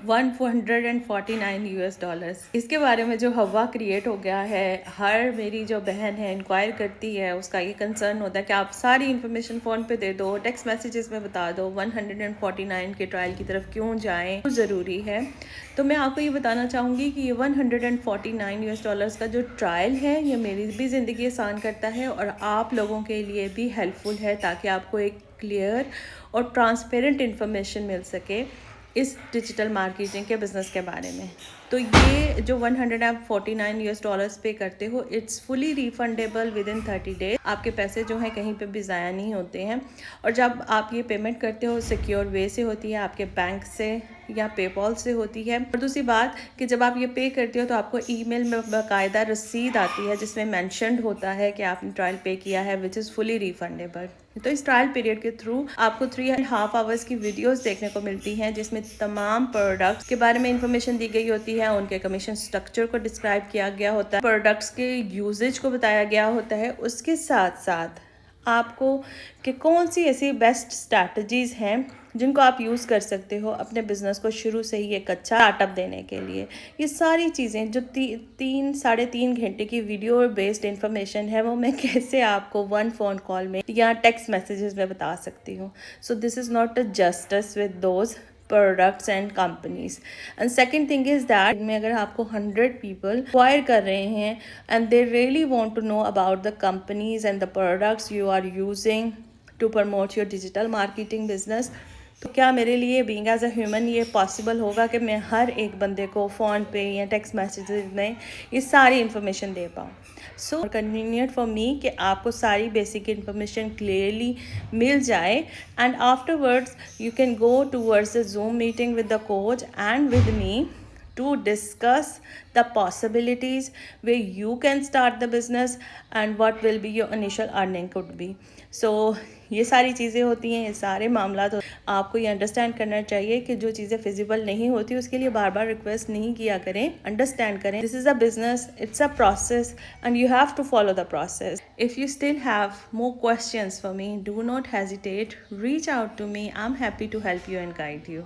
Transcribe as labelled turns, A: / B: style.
A: $149 इसके बारे में जो हवा क्रिएट हो गया है। हर मेरी जो बहन है इंक्वायर करती है, उसका ये कंसर्न होता है कि आप सारी इन्फॉर्मेशन फ़ोन पे दे दो, टेक्स्ट मैसेजेस में बता दो, 149 के ट्रायल की तरफ क्यों जाएं, क्यों ज़रूरी है। तो मैं आपको ये बताना चाहूँगी कि ये $149 का जो ट्रायल है ये मेरी भी ज़िंदगी आसान करता है और आप लोगों के लिए भी हेल्पफुल है, ताकि आपको एक क्लियर और ट्रांसपेरेंट इन्फॉर्मेशन मिल सके इस डिजिटल मार्केटिंग के बिज़नेस के बारे में। तो ये जो $149 पे करते हो, it's fully refundable with in 30 days. आपके पैसे जो हैं कहीं पे भी ज़ाया नहीं होते हैं। और जब आप ये पेमेंट करते हो सिक्योर वे से होती है, आपके बैंक से या पेपॉल से होती है। और दूसरी बात कि जब आप ये पे करते हो तो आपको ईमेल में बाकायदा रसीद आती है जिसमें मैंशनड होता है कि आपने ट्रायल पे किया है, विच इज़ फुली रिफंडेबल। तो इस ट्रायल पीरियड के थ्रू आपको 3.5 आवर्स की वीडियोस देखने को मिलती हैं, जिसमें तमाम प्रोडक्ट्स के बारे में इंफॉर्मेशन दी गई होती है, उनके कमीशन स्ट्रक्चर को डिस्क्राइब किया गया होता है, प्रोडक्ट्स के यूजेज को बताया गया होता है। उसके साथ साथ आपको कि कौन सी ऐसी बेस्ट स्ट्रैटेजीज़ हैं जिनको आप यूज़ कर सकते हो अपने बिज़नेस को शुरू से ही एक अच्छा स्टार्टअप देने के लिए। ये सारी चीज़ें जो 3-3.5 घंटे की वीडियो बेस्ड इंफॉर्मेशन है, वो मैं कैसे आपको वन फ़ोन कॉल में या टेक्स्ट मैसेजेस में बता सकती हूँ। So this is not a justice with those products and companies. And second thing is that में अगर आपको 100 पीपल इंक्वायर कर रहे हैं and they really want to know about the companies and the products you are using to promote your digital marketing business, तो क्या मेरे लिए बीइंग एज अ ह्यूमन ये पॉसिबल होगा कि मैं हर एक बंदे को फ़ोन पे या टेक्स्ट मैसेजेस में ये सारी इन्फॉर्मेशन दे पाऊँ। सो कन्वीनियंट फॉर मी कि आपको सारी बेसिक इन्फॉर्मेशन क्लियरली मिल जाए and afterwards you can go towards the zoom meeting with the coach and with me to discuss the possibilities where you can start the business and what will be your initial earning could be. So ये सारी चीज़ें होती हैं, ये सारे मामला तो आपको ये अंडरस्टैंड करना चाहिए कि जो चीज़ें फिजिबल नहीं होती उसके लिए बार बार रिक्वेस्ट नहीं किया करें, अंडरस्टैंड करें। This is a business, it's a process and you have to follow the process. If you still have more questions for me, do not hesitate, reach out to me, I am happy to help you and guide you.